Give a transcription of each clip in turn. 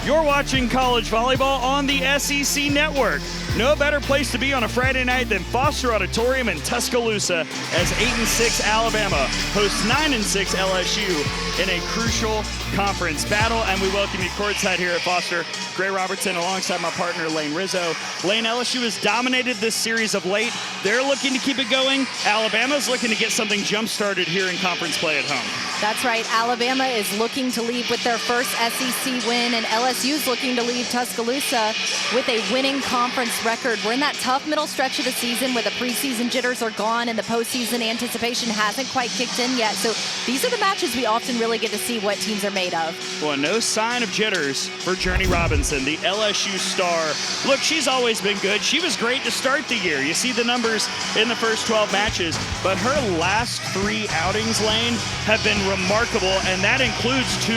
You're watching college volleyball on the SEC Network. No better place to be on a Friday night than Foster Auditorium in Tuscaloosa as 8-6 Alabama hosts 9-6 LSU in a crucial conference battle. And we welcome you courtside here at Foster. Gray Robertson alongside my partner Lane Rizzo. Lane, LSU has dominated this series of late. They're looking to keep it going. Alabama's looking to get something jump-started here in conference play at home. That's right. Alabama is looking to leave with their first SEC win, and LSU's looking to leave Tuscaloosa with a winning conference record. We're in that tough middle stretch of the season where the preseason jitters are gone and the postseason anticipation hasn't quite kicked in yet. So these are the matches we often really get to see what teams are made of. Well, no sign of jitters for Journey Robinson, the LSU star. Look, she's always been good. She was great to start the year. You see the numbers in the first 12 matches, but her last 3 outings, Lane, have been remarkable, and that includes 2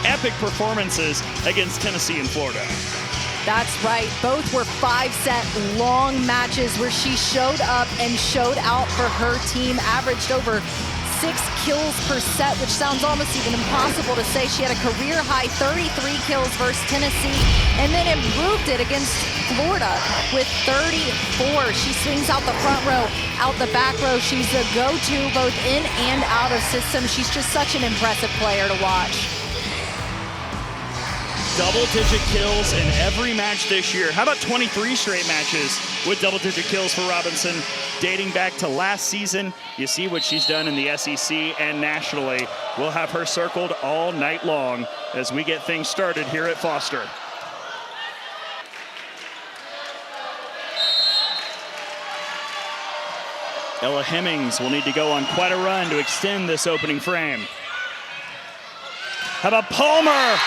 epic performances against Tennessee and Florida. That's right. Both were 5-set long matches where she showed up and showed out for her team, averaged over 6 kills per set, which sounds almost even impossible to say. She had a career-high 33 kills versus Tennessee and then improved it against Florida with 34. She swings out the front row, out the back row. She's a go-to both in and out of system. She's just such an impressive player to watch. Double-digit kills in every match this year. How about 23 straight matches with double-digit kills for Robinson dating back to last season? You see what she's done in the SEC and nationally. We'll have her circled all night long as we get things started here at Foster. Ella Hemmings will need to go on quite a run to extend this opening frame. How about Palmer?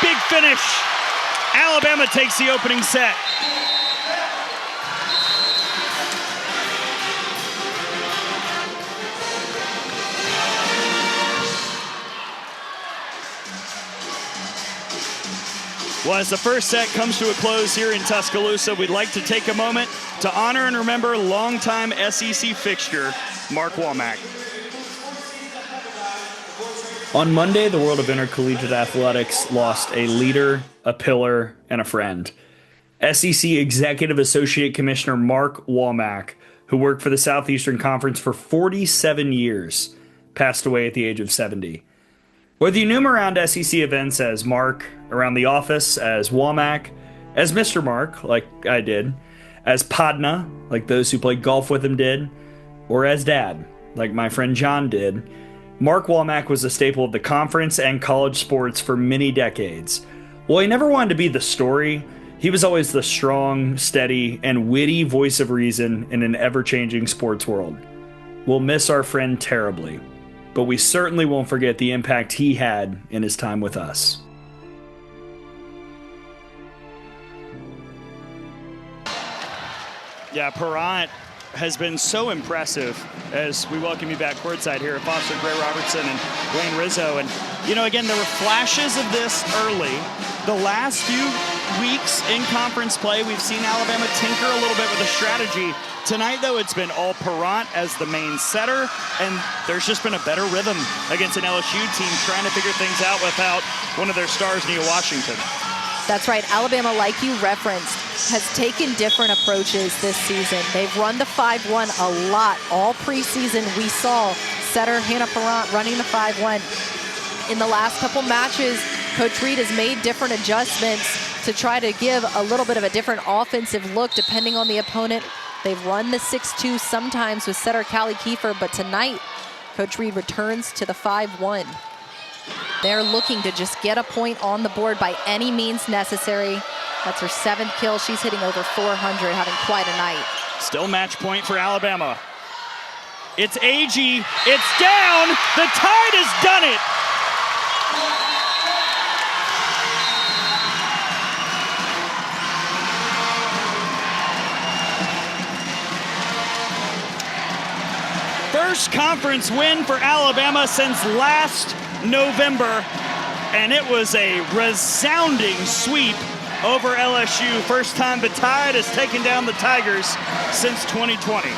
Big finish. Alabama takes the opening set. Well, as the first set comes to a close here in Tuscaloosa, we'd like to take a moment to honor and remember longtime SEC fixture, Mark Womack. On Monday, the world of intercollegiate athletics lost a leader, a pillar, and a friend. SEC Executive Associate Commissioner Mark Womack, who worked for the Southeastern Conference for 47 years, passed away at the age of 70. Whether you knew him around SEC events as Mark, around the office as Womack, as Mr. Mark, like I did, as Podna, like those who played golf with him did, or as Dad, like my friend John did, Mark Womack was a staple of the conference and college sports for many decades. While he never wanted to be the story, he was always the strong, steady, and witty voice of reason in an ever-changing sports world. We'll miss our friend terribly, but we certainly won't forget the impact he had in his time with us. Yeah, Perrant has been so impressive as we welcome you back courtside here at Foster. Gray Robertson and Wayne Rizzo. And, you know, again, there were flashes of this early. The last few weeks in conference play, we've seen Alabama tinker a little bit with a strategy. Tonight, though, it's been all Perrant as the main setter, and there's just been a better rhythm against an LSU team trying to figure things out without one of their stars, Nia Washington. That's right. Alabama, like you referenced, has taken different approaches this season. They've run the 5-1 a lot. All preseason, we saw setter Hannah Perrant running the 5-1. In the last couple matches, Coach Reed has made different adjustments to try to give a little bit of a different offensive look depending on the opponent. They've run the 6-2 sometimes with setter Callie Kiefer, but tonight, Coach Reed returns to the 5-1. They're looking to just get a point on the board by any means necessary. That's her 7th kill. She's hitting over 400, having quite a night. Still match point for Alabama. It's Agee. It's down. The Tide has done it. First conference win for Alabama since last November, and it was a resounding sweep over LSU. First time the Tide has taken down the Tigers since 2020.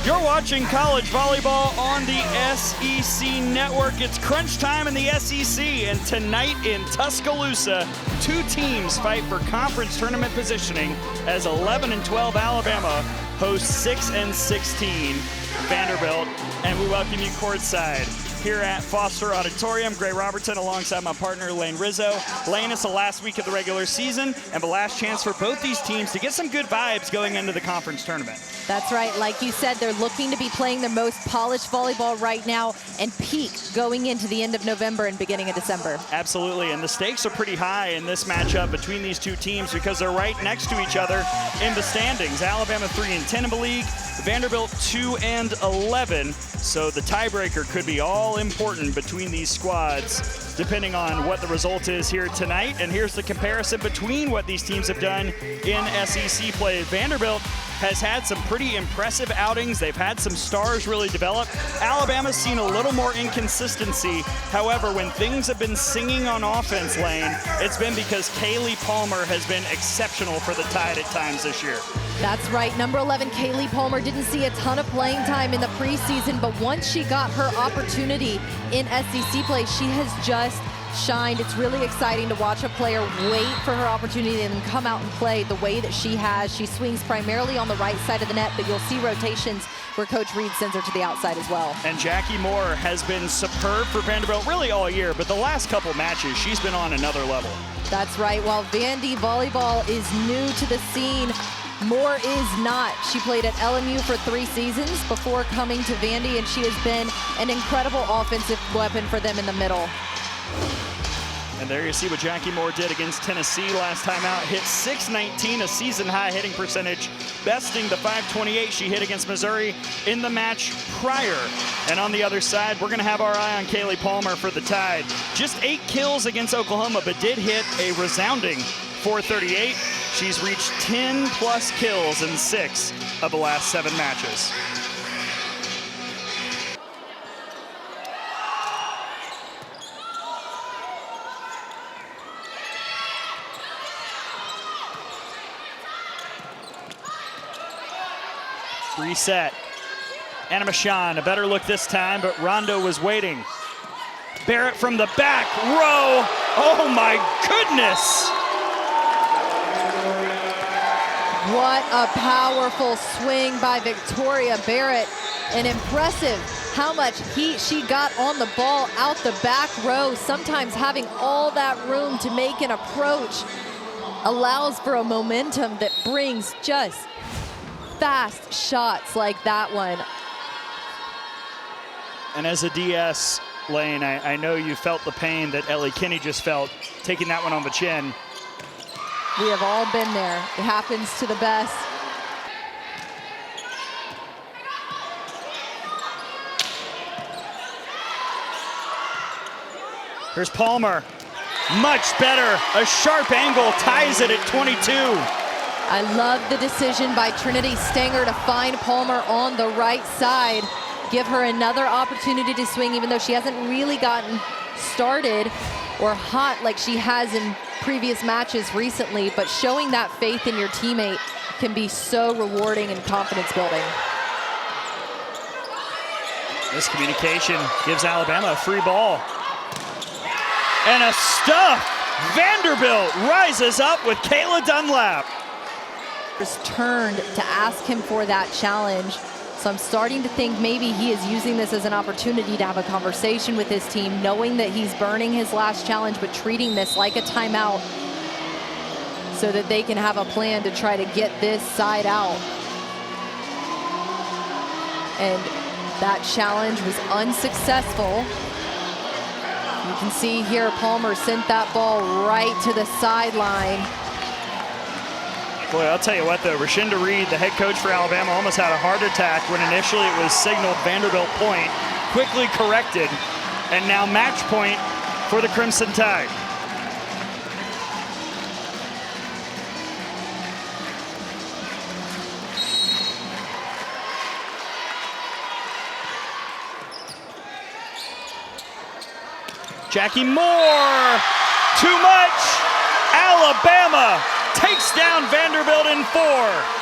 You're watching college volleyball on the SEC Network. It's crunch time in the SEC, and tonight in Tuscaloosa, two teams fight for conference tournament positioning as 11-12 Alabama hosts 6-16 Vanderbilt. And we welcome you courtside here at Foster Auditorium. Gray Robertson alongside my partner Lane Rizzo. Lane, it's the last week of the regular season and the last chance for both these teams to get some good vibes going into the conference tournament. That's right. Like you said, they're looking to be playing their most polished volleyball right now and peak going into the end of November and beginning of December. Absolutely, and the stakes are pretty high in this matchup between these two teams because they're right next to each other in the standings. Alabama 3-10 in the league, Vanderbilt 2-11. So the tiebreaker could be all important between these squads, depending on what the result is here tonight. And here's the comparison between what these teams have done in SEC play. Vanderbilt has had some pretty impressive outings. They've had some stars really develop. Alabama's seen a little more inconsistency. However, when things have been singing on offense, Lane, it's been because Kaylee Palmer has been exceptional for the Tide at times this year. That's right. Number 11, Kaylee Palmer, didn't see a ton of playing time in the preseason, but once she got her opportunity in SEC play, she has just shined. It's really exciting to watch a player wait for her opportunity and come out and play the way that she has. She swings primarily on the right side of the net, but you'll see rotations where Coach Reed sends her to the outside as well. And Jackie Moore has been superb for Vanderbilt really all year, but the last couple matches, she's been on another level. That's right. While Vandy volleyball is new to the scene, Moore is not. She played at LMU for 3 seasons before coming to Vandy, and she has been an incredible offensive weapon for them in the middle. And there you see what Jackie Moore did against Tennessee last time out. Hit .619, a season-high hitting percentage, besting the .528 she hit against Missouri in the match prior. And on the other side, we're going to have our eye on Kaylee Palmer for the Tide. Just 8 kills against Oklahoma, but did hit a resounding .438. She's reached 10-plus kills in 6 of the last 7 matches. Reset. Anna Machon, a better look this time, but Rondo was waiting. Barrett from the back row. Oh my goodness! What a powerful swing by Victoria Barrett. And impressive how much heat she got on the ball out the back row. Sometimes having all that room to make an approach allows for a momentum that brings just fast shots like that one. And as a DS, Lane, I know you felt the pain that Ellie Kinney just felt, taking that one on the chin. We have all been there. It happens to the best. Here's Palmer. Much better. A sharp angle ties it at 22. I love the decision by Trinity Stanger to find Palmer on the right side. Give her another opportunity to swing, even though she hasn't really gotten started or hot like she has in previous matches recently, but showing that faith in your teammate can be so rewarding and confidence building. This communication gives Alabama a free ball. And a stuff. Vanderbilt rises up with Kayla Dunlap. Turned to ask him for that challenge. So I'm starting to think maybe he is using this as an opportunity to have a conversation with his team, knowing that he's burning his last challenge, but treating this like a timeout so that they can have a plan to try to get this side out. And that challenge was unsuccessful. You can see here Palmer sent that ball right to the sideline. Boy, I'll tell you what, though, Rashinda Reed, the head coach for Alabama, almost had a heart attack when initially it was signaled Vanderbilt point, quickly corrected, and now match point for the Crimson Tide. Jackie Moore, too much. Alabama takes down Vanderbilt in 4.